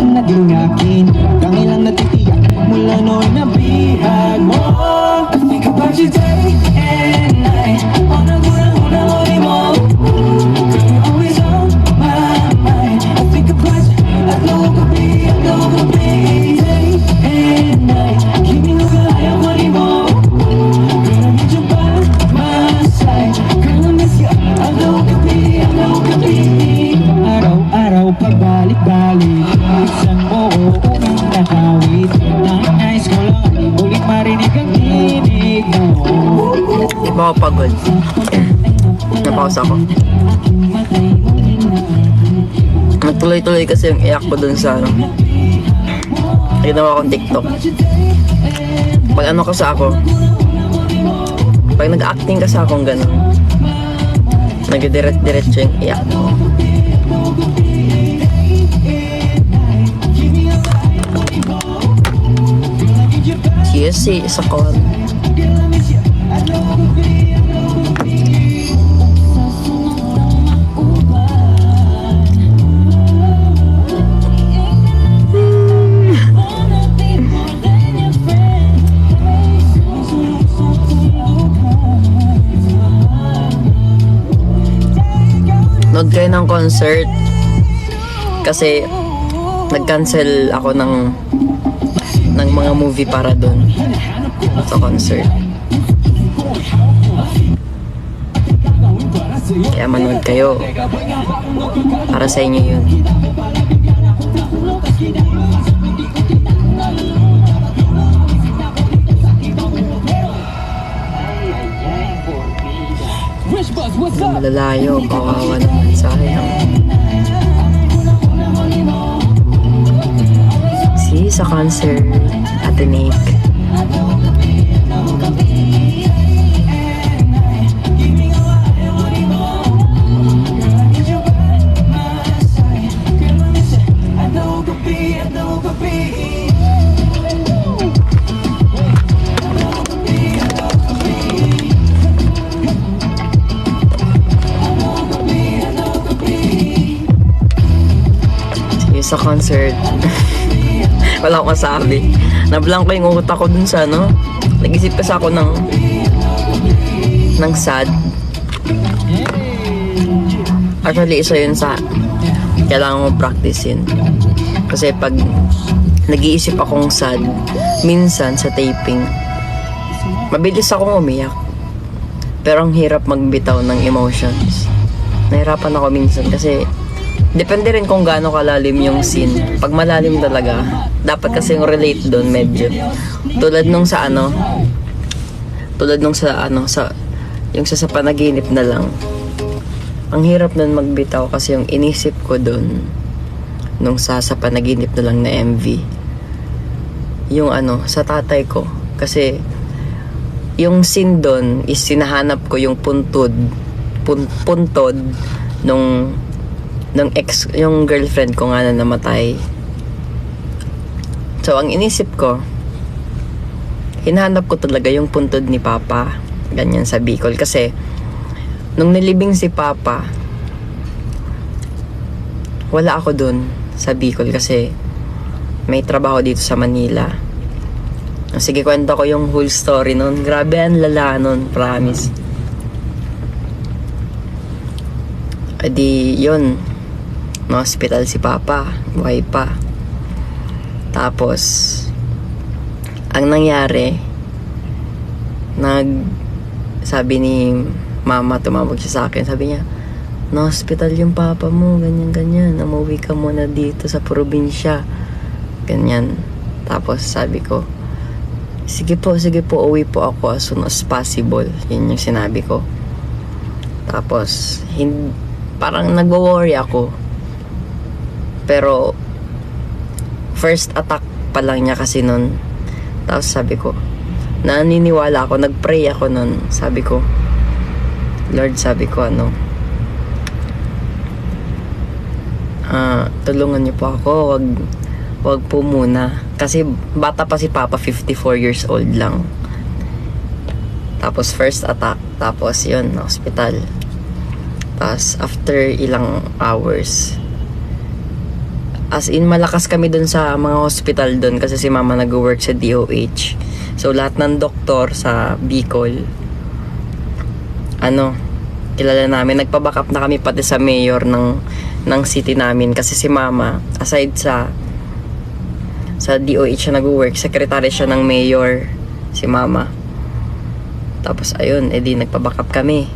naging akin. Kang ilang natitiyak mula noon na bihag mo. I think about you day and night. Unang-unang huli mo. Girl, you're always on my mind. I think about you at no gabi, day and night. Kimi no ga ayaw huli mo. Girl, I need you by my side. Girl, I miss you at no gabi, araw-araw pabalik-balik. Isang oo, unang nakawit. Nais ko lang ulit marinig ang tinig mo. Di ba ako pagod? Napause ako. Nagtuloy-tuloy kasi yung iyak ko dun sa ano. Ginawa akong TikTok. Pag ano kasi ako, pag nag-acting kasi akong gano'n, nag-direct-diretso yung iyak ko. TSC sa kon. Nood kayo ng concert kasi nag-cancel ako ng mga movie para doon sa concert. Kaya manood kayo. Para sa inyo yun. Malalayo, kawawa naman sa akin. See, sa concert, Ate Nick. Sa concert wala akong masabi. Nablank ko yung utak ko dun sa ano. Nag-isip kasi ako ng sad. Actually, isa yun sa kailangan mo practicein. Kasi pag nag-iisip akong sad, minsan sa taping, mabilis akong umiyak. Pero ang hirap magbitaw ng emotions. Nahirapan ako minsan kasi depende rin kung gaano kalalim yung scene. Pag malalim talaga, dapat kasi yung relate doon medyo. Tulad nung sa yung sa panaginip na lang. Ang hirap nun magbitaw kasi yung inisip ko doon nung sa panaginip na lang na MV. Yung sa tatay ko. Kasi yung scene doon is sinahanap ko yung puntod nung yung girlfriend ko nga na namatay. So, ang inisip ko, hinahanap ko talaga yung puntod ni Papa. Ganyan sa Bicol. Kasi, nung nilibing si Papa, wala ako dun sa Bicol kasi may trabaho dito sa Manila. Sige, kwento ko yung whole story nun. Grabe, ang lala nun, promise. Adi, yun. Na-hospital si Papa, buhay pa. Tapos, ang nangyari, sabi ni Mama, tumawag siya sa akin, sabi niya, na-hospital yung Papa mo, ganyan-ganyan, umuwi ka muna dito sa probinsya, ganyan. Tapos sabi ko, sige po, uwi po ako as soon as possible. Yun yung sinabi ko. Tapos, parang nag-worry ako. Pero first attack pa lang niya kasi nun. Tapos sabi ko, naniniwala ako, nagpray ako nun. Sabi ko, Lord, sabi ko tulungan niyo po ako, wag po muna. Kasi bata pa si Papa, 54 years old lang. Tapos first attack, tapos yun, hospital. Tapos after ilang hours, As in, malakas kami dun sa mga hospital dun kasi si mama nag-work sa DOH. So, lahat ng doktor sa Bicol, kilala namin. Nagpa-backup na kami pati sa mayor ng city namin kasi si mama, aside sa DOH siya nag-work, secretary siya ng mayor, si mama. Tapos, ayun, edi nagpa-backup kami.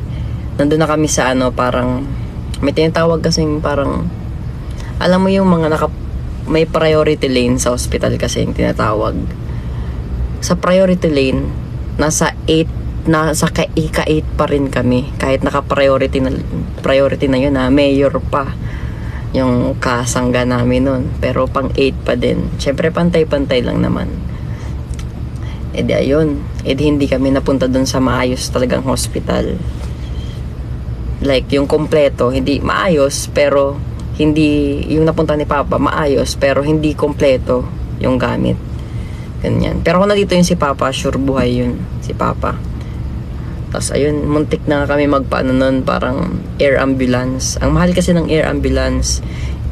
Nandun na kami sa parang, may tinatawag kasing parang, alam mo yung mga may priority lane sa hospital kasi yung tinatawag. Sa priority lane, nasa ika-8 pa rin kami. Kahit naka-priority na yun mayor pa yung kasangga namin nun. Pero pang 8 pa din. Siyempre pantay-pantay lang naman. E di ayun. E di hindi kami napunta dun sa maayos talagang hospital. Like yung kompleto, hindi maayos pero hindi, yung napunta ni Papa, maayos, pero hindi kompleto yung gamit. Ganyan. Pero kung nandito yung si Papa, sure buhay yun, si Papa. Tapos, ayun, muntik na kami magpaano nun, parang air ambulance. Ang mahal kasi ng air ambulance,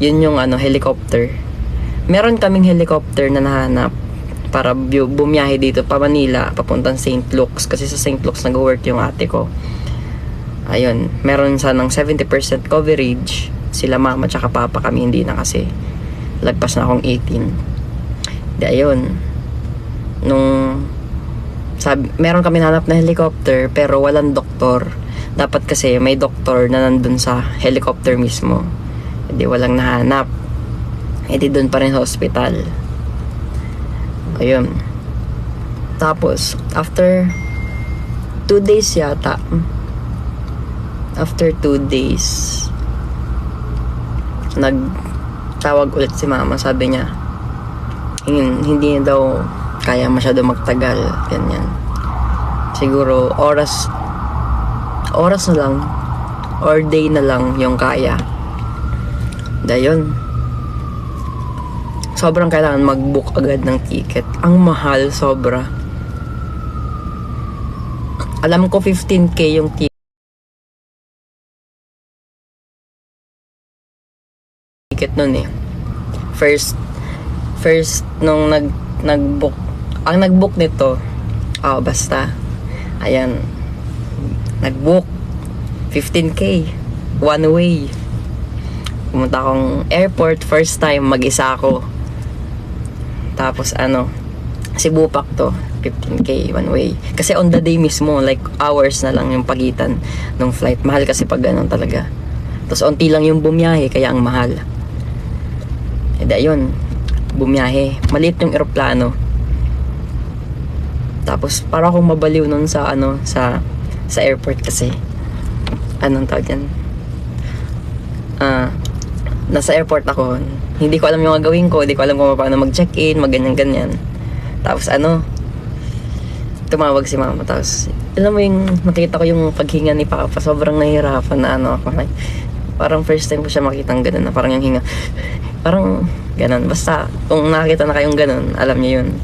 yun yung helicopter. Meron kaming helicopter na nahanap para bumiyahe dito pa Manila, papuntang St. Luke's. Kasi sa St. Luke's nag-work yung ate ko. Ayun, meron sanang 70% coverage. Sila mama tsaka papa, kami hindi na kasi lagpas na akong 18. Di ayun, meron kami nahanap na helicopter pero walang doktor. Dapat kasi may doktor na nandun sa helicopter mismo. Hindi, walang nahanap. Hindi dun pa rin sa hospital. Ayun. Tapos after 2 days yata, after 2 days nagtawag ulit si mama. Sabi niya hindi daw kaya masyado magtagal, ganyan. Siguro oras na lang or day na lang yung kaya. Dayon, sobrang kailangan mag-book agad ng ticket. Ang mahal, sobra. Alam ko 15K yung ticket nun eh. First nung nag-book. Ang nag-book nito, basta, ayan, nag-book 15K one way. Pumunta akong airport, first time, mag-isa ako. Tapos Cebu Pac to, 15K one way. Kasi on the day mismo, like hours na lang yung pagitan ng flight. Mahal kasi pag ganun talaga. Tapos onti lang yung bumiyahe, kaya ang mahal. E di ayun, bumiyahe. Maliit yung eroplano. Tapos para akong mabaliw nun sa airport kasi anong tawag yan? Nasa airport ako. Hindi ko alam yung gagawin ko. Hindi ko alam kung paano mag-check-in, mag-ganyan-ganyan. Tapos tumawag si mama. Tapos alam mo yung nakita ko yung paghinga ni Papa. Sobrang nahihirapan na ako. Parang first time ko siya makitang ganun na parang yung hinga. Parang ganun. Basta kung nakakita na kayong ganun, alam niyo yun.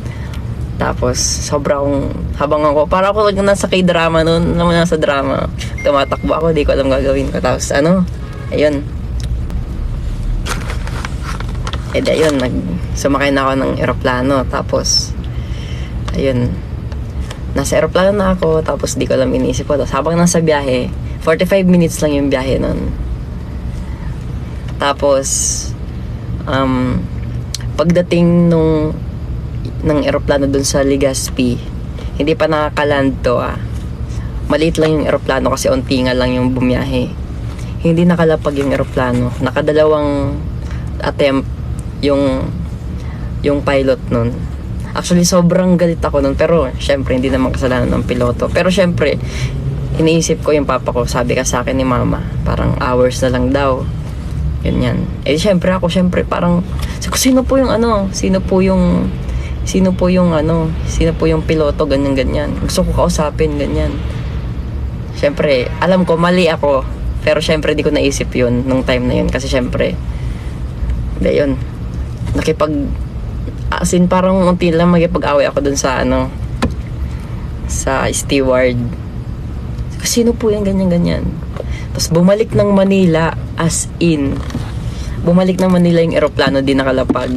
Tapos sobra akong habang ako, para ako nasa K-drama noon, naman nasa drama. Tumatakbo ako, di ko alam gagawin ko. Tapos ayun. Ayun, sumakay na ako ng eroplano. Tapos ayun, nasa eroplano na ako. Tapos di ko alam, iniisip ko. Tapos habang nasa biyahe, 45 minutes lang yung biyahe nun. Tapos pagdating ng eroplano dun sa Legazpi, hindi pa nakaka-land to maliit lang yung eroplano kasi unti nga lang yung bumiyahe. Hindi nakalapag yung eroplano. Nakadalawang attempt yung pilot nun. Actually sobrang galit ako nun, pero syempre hindi naman kasalanan ng piloto. Pero syempre iniisip ko yung papa ko, sabi ka sa akin ni mama, parang hours na lang daw, ganyan. Syempre ako, parang sino po yung piloto, ganyan. Gusto ko kausapin, ganyan. Syempre, alam ko, mali ako. Pero syempre, di ko naisip yun nung time na yun. Kasi syempre, yun. Parang unti lang magipag-away ako dun sa steward. Sino po yan, ganyan. Tapos bumalik ng Manila, as in, Bumalik naman nila yung eroplano, di nakalapag.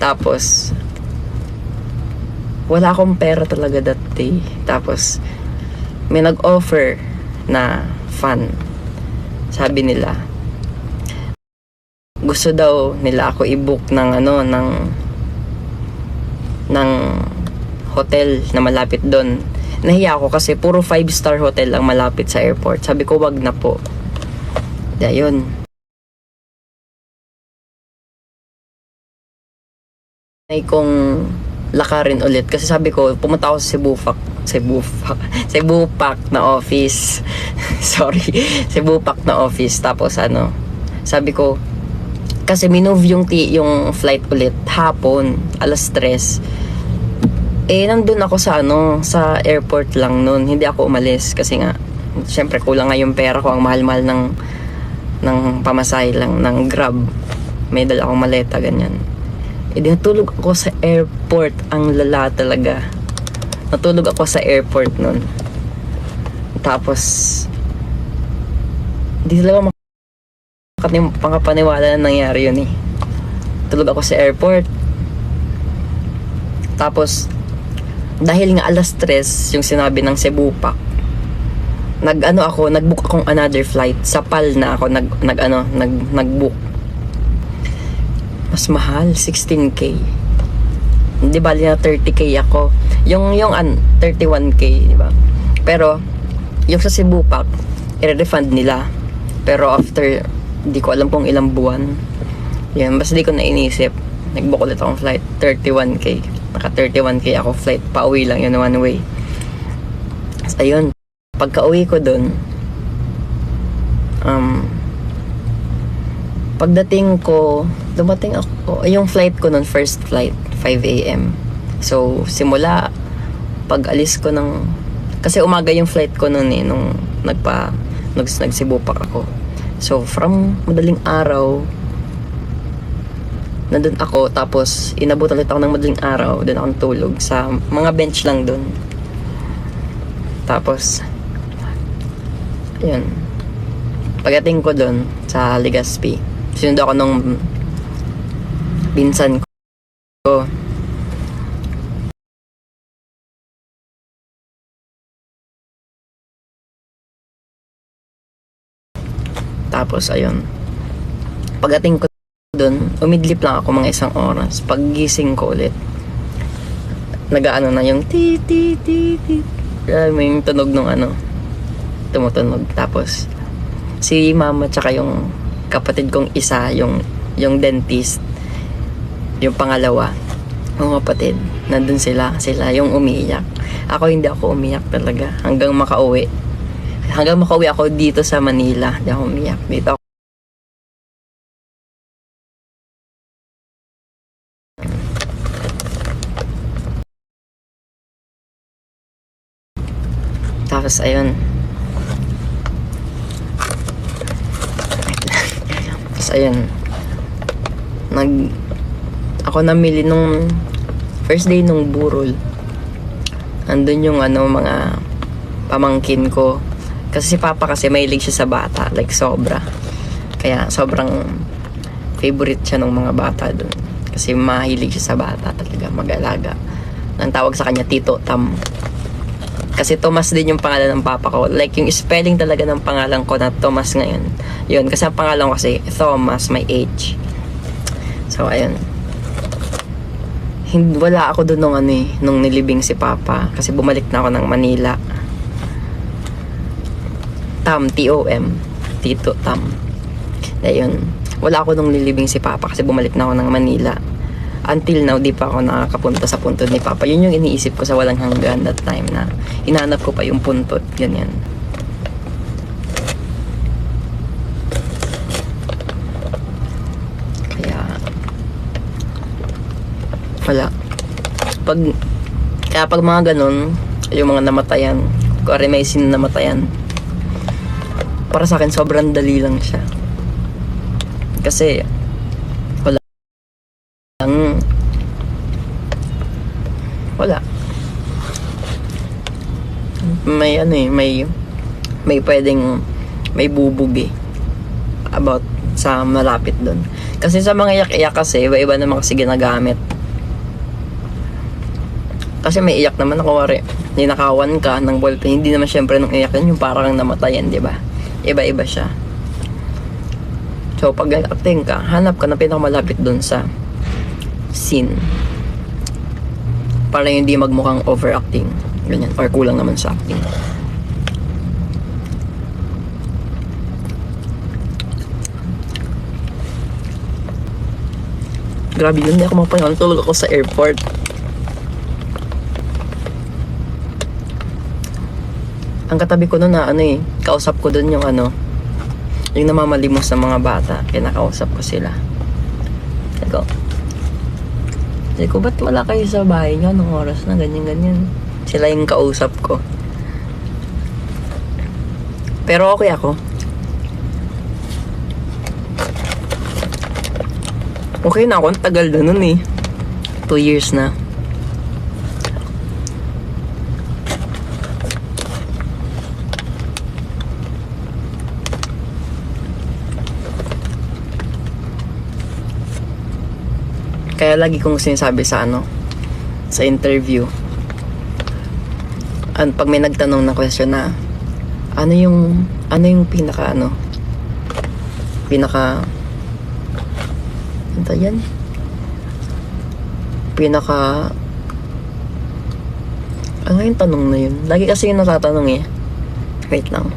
Tapos, wala akong pera talaga that day. Tapos, may nag-offer na fan. Sabi nila, gusto daw nila ako i-book ng ng hotel na malapit doon. Nahiya ako kasi puro 5-star hotel ang malapit sa airport. Sabi ko, wag na po. Ayun. Ay kung lakarin ulit kasi sabi ko, pumunta ako sa Cebu Pac na office. Sorry. Cebu Pac na office. Tapos sabi ko, kasi minove yung flight ulit hapon, alas 3. Nandun ako sa airport lang noon. Hindi ako umalis kasi nga syempre kulang nga yung pera ko, ang mahal-mahal ng pamasahe lang ng Grab. May dala akong maleta ganyan. Natulog ako sa airport, ang lala talaga. Natulog ako sa airport noon. Tapos di talaga makapaniwala na nangyari yun Tulog ako sa airport. Tapos dahil nga alas 3 yung sinabi ng Cebu Pac, nag-book akong another flight. Sa PAL na ako nag-book. Mas mahal, 16K. Hindi bali na 30K ako. Yung 31K, di ba? Pero yung sa Cebu Pac, i-refund nila. Pero after, di ko alam kung ilang buwan. Yan, basta di ko na inisip. Nag-book ulit akong flight, 31K. Naka 31K ako flight, pauwi lang yun, one way. So, ayun, pagka-uwi ko dun, pagdating ko, dumating ako, yung flight ko nun, first flight, 5 a.m. So, simula, pag-alis ko kasi umaga yung flight ko nun nung nag-Cebu Pac ako. So, from madaling araw, nandun ako, tapos inabot ulit ako ng madaling araw, doon ako tulog sa mga bench lang doon. Tapos ayun, pagdating ko doon sa Legazpi, sinundo ako nung pinsan ko. Tapos ayun, pagdating ko doon, umidlip lang ako mga 1 oras. Paggising ko ulit, nag-aano na yung ti. May tunog nung tumutunog. Tapos si mama tsaka yung kapatid kong isa, yung dentist, yung pangalawa, mga kapatid, nandun sila yung umiiyak. Ako hindi ako umiyak talaga hanggang makauwi ako dito sa Manila. Hindi ako umiyak dito ako. Tapos ayun, ako namili nung first day nung burol. Andun yung mga pamangkin ko. Kasi si Papa kasi mahilig siya sa bata, like sobra. Kaya sobrang favorite siya ng mga bata dun. Kasi mahilig siya sa bata talaga, mag-alaga. Ang tawag sa kanya, Tito Tam. Kasi Tomas din yung pangalan ng papa ko. Like yung spelling talaga ng pangalan ko na Tomas ngayon. Yun, kasi ang pangalan ko kasi Thomas, may H. So, ayun. Wala ako doon nung nilibing si Papa. Kasi bumalik na ako ng Manila. Tam, T-O-M. Tito Tam. Ayun. Wala ako nung nilibing si Papa kasi bumalik na ako ng Manila. Until now, di pa ako nakakapunta sa puntod ni Papa. Yun yung iniisip ko sa walang hanggan that time na hinahanap ko pa yung puntod. Ganyan. Kaya, wala. Kaya pag mga ganun, yung mga namatayan, kung may namatayan, para sa akin, sobrang dali lang siya. Kasi, wala. May pwedeng may bubog about sa malapit doon. Kasi sa mga iyak-iyak kasi, iba-iba naman kasi ginagamit. Kasi may iyak naman ako, wari, ninakawan ka ng ballpen, hindi naman syempre nung iyak yun, yung parang namatayan, di ba? Iba-iba siya. So, pag acting ka, hanap ka na pinakamalapit doon sa scene. Para hindi magmukhang overacting. Ganyan. Or kulang naman sa acting. Grabe yun, hindi ako mapahinga. Tulog ako sa airport. Ang katabi ko noon na kausap ko doon yung yung namamalimos ng mga bata. Kinakausap ko sila. Sabi ko, ba't wala kayo sa bahay nyo? Anong oras na? Ganyan. Sila yung kausap ko. Pero okay ako. Okay na ako. Ang tagal na nun 2 years na. Kaya lagi kong sinasabi sa sa interview, pag may nagtanong na question na ano yung pinaka ano yan? Ano yung tanong na yun? Lagi kasi yung natatanong Wait lang.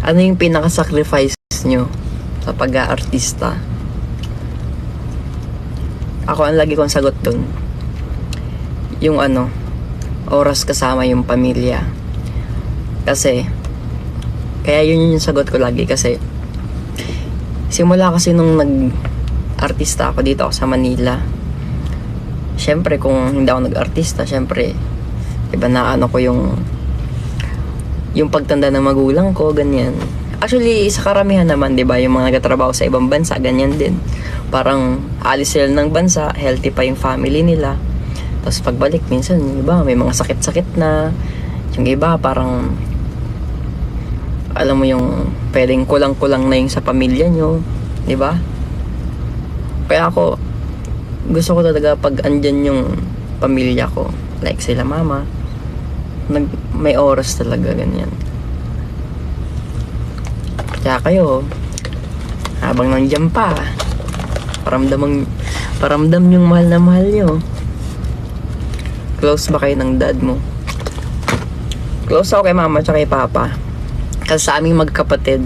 Ano yung pinaka-sacrifice nyo sa pag-aartista? Ako, ang lagi kong sagot dun, yung oras kasama yung pamilya. Kasi, kaya yun yung sagot ko lagi kasi, simula kasi nung nag-artista ako dito ako sa Manila, syempre kung hindi ako nag-artista, syempre, iba na ko yung pagtanda ng magulang ko, ganyan. Actually, sa karamihan naman, di ba, yung mga nagtatrabaho sa ibang bansa, ganyan din. Parang alis sila ng bansa, healthy pa yung family nila. Tapos pagbalik, minsan, yung iba, may mga sakit-sakit na. Yung iba, parang, alam mo yung, pwedeng kulang-kulang na yung sa pamilya nyo. Di ba? Kaya ako, gusto ko talaga pag andyan yung pamilya ko, like sila mama, may oras talaga, ganyan. Kaya kayo, habang nandiyan pa, paramdam yung mahal na mahal nyo. Close ba kayo ng dad mo? Close ako kay mama at kay papa. Kasi sa aming magkapatid,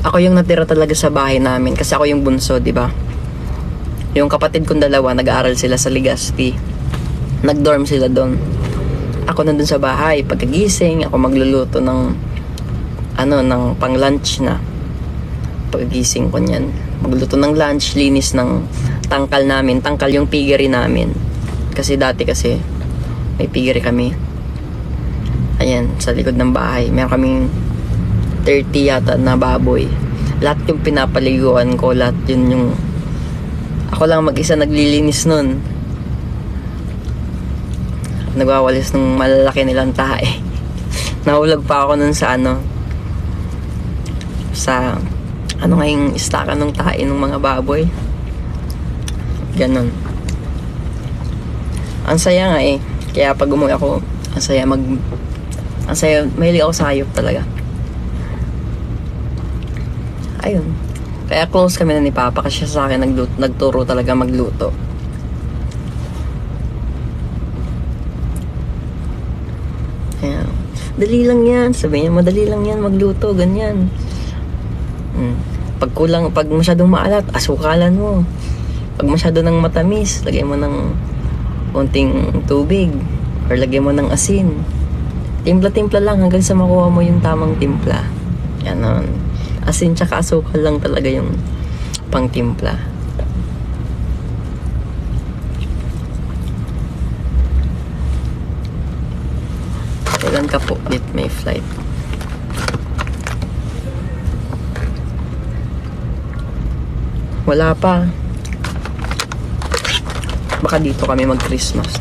ako yung natira talaga sa bahay namin. Kasi ako yung bunso, di ba? Yung kapatid kong dalawa, nag-aaral sila sa Legazpi. Nag-dorm sila doon. Ako nandun sa bahay. Pagkagising, ako magluluto ng pang-lunch na. Pagkagising ko niyan, magluto ng lunch, linis ng tangkal namin. Tangkal yung piggery namin. Kasi dati may piggery kami. Ayan, sa likod ng bahay. Meron kaming 30 yata na baboy. Lahat yung pinapaliguan ko, lahat yun yung... Ako lang mag-isa naglilinis nun. Nagwawalis ng malalaki nilang tae. Nahulog pa ako nun sa nga yung istaka ng tae ng mga baboy. Ganon. Ang saya nga Kaya pag umuwi ako, ang saya, mahilig ako sa hayop talaga. Ayun. Kaya close kami na ni Papa kasi siya sa akin nagturo talaga magluto. Ayan. Dali lang yan. Sabi niya, madali lang yan magluto. Ganyan. Pag masyadong maalat, asukalan mo. Pag masyado ng matamis, lagay mo ng konting tubig. Or lagay mo ng asin. Timpla-timpla lang hanggang sa makuha mo yung tamang timpla. Ganon. Asin tsaka asukal lang talaga yung pang-timpla. Kailan ka po ulit may flight? Wala pa. Baka dito kami mag-Christmas.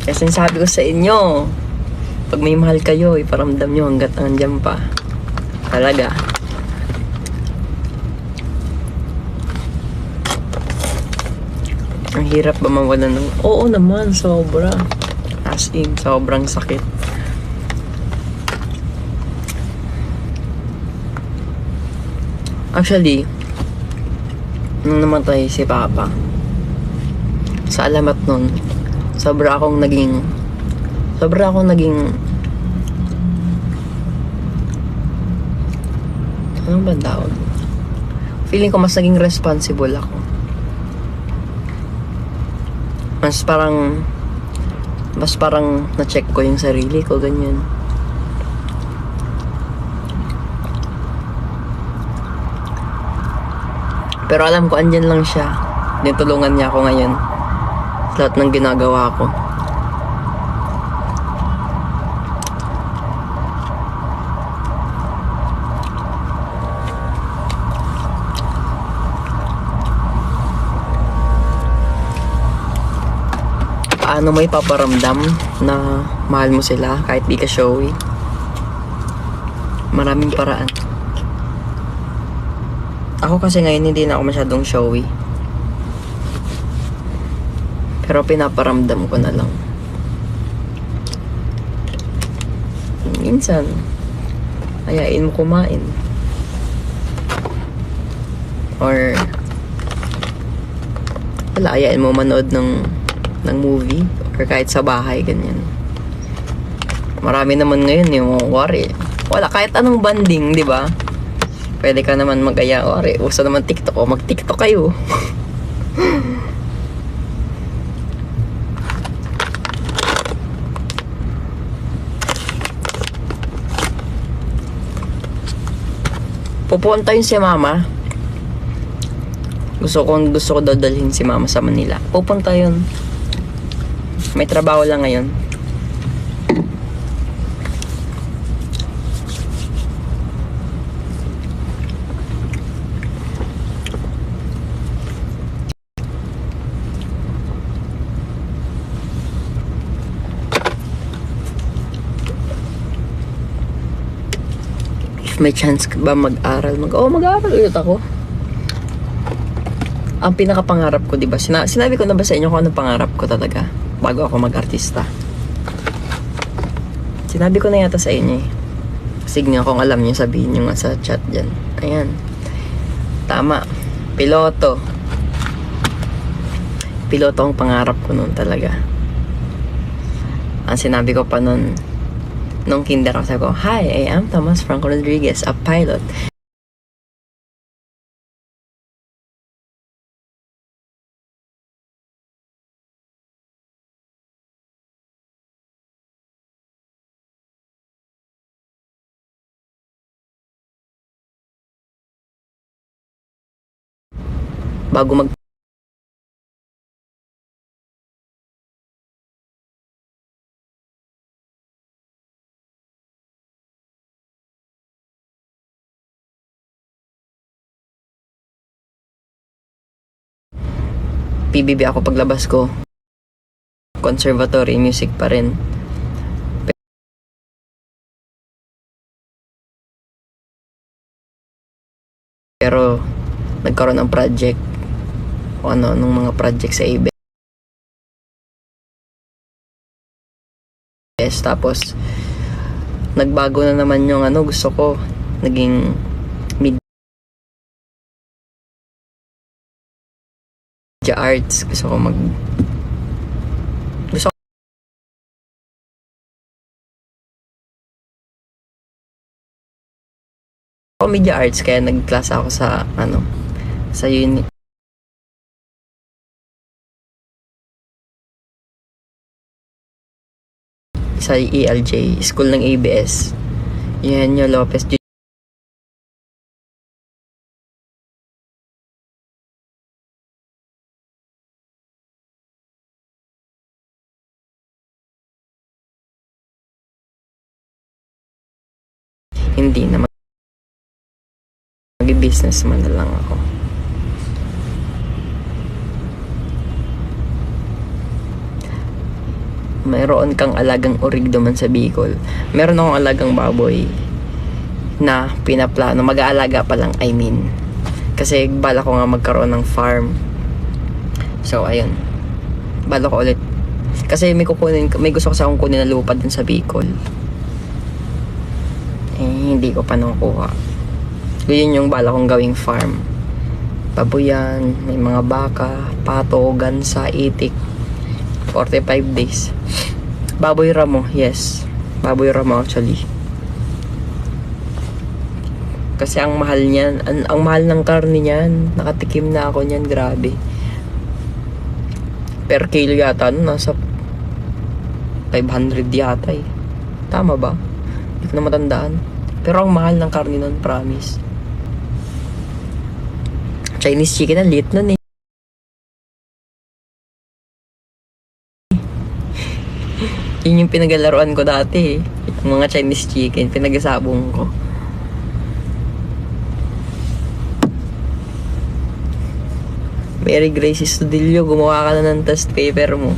Kasi sabi ko sa inyo, pag may mahal kayo, iparamdam nyo hanggat nandiyan pa. Talaga. Ang hirap ba mawala ng... Oo naman, sobra. As in, sobrang sakit. Actually, nung namatay si Papa, sa alamat nun, sobra akong naging ano ba tawag? Feeling ko mas naging responsible ako. Mas parang na-check ko yung sarili ko, ganyan. Pero alam ko, andyan lang siya. Tinutulungan niya ako ngayon sa lahat ng ginagawa ko. Paano mo ipaparamdam na mahal mo sila kahit di ka showy? Maraming paraan. Ako kasi ngayon hindi na ako masyadong showy. Pero pinaparamdam ko na lang. Minsan, ayain mo kumain. Or, wala, ayain mo manood ng movie. Or kahit sa bahay, ganyan. Marami naman ngayon yung wari. Wala, kahit anong banding, di ba? Pwede ka naman mag-aya. Wari, uso naman TikTok. O, mag-TikTok kayo. Pupunta yun si Mama. Gusto ko dadalhin si Mama sa Manila. Pupunta yun. May trabaho lang ngayon. If may chance ka ba mag-aral? Mag-aral ulit ako. Ang pinakapangarap ko, diba? Sinabi ko na ba sa inyo kung ano pangarap ko talaga bago ako mag-artista? Sinabi ko na yata sa inyo eh. Sige kung alam nyo, sabihin nyo nga sa chat dyan. Ayan. Tama. Piloto. Piloto ang pangarap ko noon talaga. Ang sinabi ko pa noon, nung kinder ako, sabi ko, "Hi, I am Thomas Franco Rodriguez, a pilot." Bago PBB ako paglabas ko. Conservatory music pa rin. Pero nagkaroon ng project o nung mga project sa ABS. Tapos nagbago na naman yung gusto ko. Naging media arts. Gusto ko media arts, kaya nag-class ako sa sa sa ELJ, school ng ABS. Eugenio Lopez Jr. Hindi naman, mag-businessman na lang ako. mayroon kang alagang orig naman sa Bicol. Meron akong alagang baboy na pinaplano, mag-aalaga pa lang, I mean. Kasi bala ko nga magkaroon ng farm. So, ayun. Bala ko ulit. Kasi may gusto ko sa akong kunin na lupa dun sa Bicol. Hindi ko pa nakuha. Yun yung bala kong gawing farm. Baboyan, may mga baka, pato, gansa, itik. 45 days. Baboy ramo, yes. Baboy ramo actually. Kasi ang mahal niyan, ang mahal ng karne niyan. Nakatikim na ako niyan, grabe. Per kilo yata, nasa 500 yata eh. Tama ba? Hindi ko na matandaan. Pero ang mahal ng karne nun, promise. Chinese chicken, ang liit nun eh. Yun yung pinaglalaroan ko dati eh. Yung mga Chinese chicken, pinagsabong ko. Mary Grace Studillo, gumawa ka na ng test paper mo.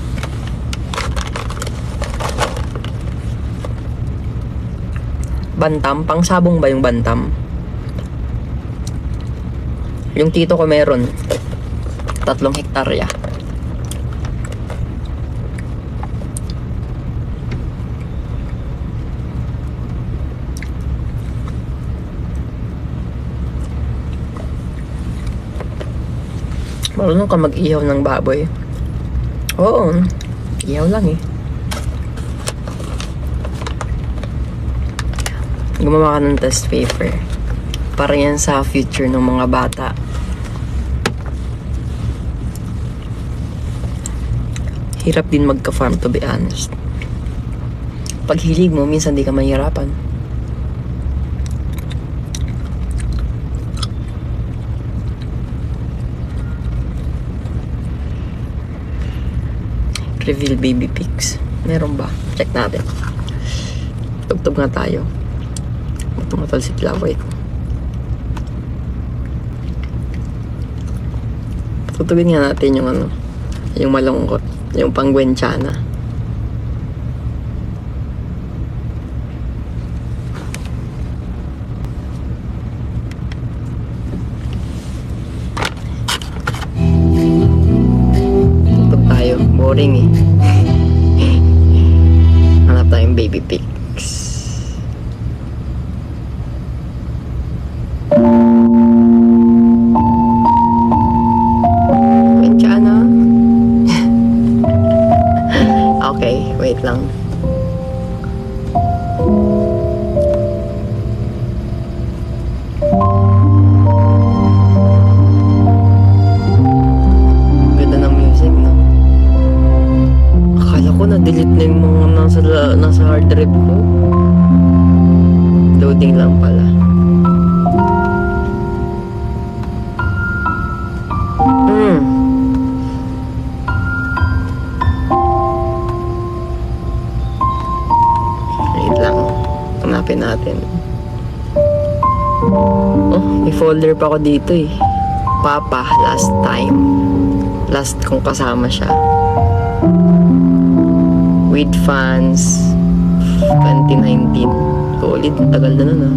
Bantam, pang sabong ba yung bantam? Yung tito ko meron 3 hektarya. Marunong ka mag-ihaw ng baboy? Oo, ihaw lang eh. Gumawa ka ng test paper. Para yan sa future ng mga bata. Hirap din magka-farm, to be honest. Pag hilig mo, minsan di ka mahirapan. Reveal baby pics. Meron ba? Check natin. Tugtog nga tayo. Tumatal si Plavoy. Tutugin nga natin yung ano, yung malungkot, yung pangwenchana. Tutug tayo. Boring eh. Hanap tayong baby pics. Okay, wait lang. Ganda ng music, no? Akala ko na-delete na yung mga nasa hard drive ko. Loading lang pala. Hanapin natin. Oh, may folder pa ako dito eh. Papa, last time. Last kong kasama siya. With fans 2019. Solid, tagal na nun ah.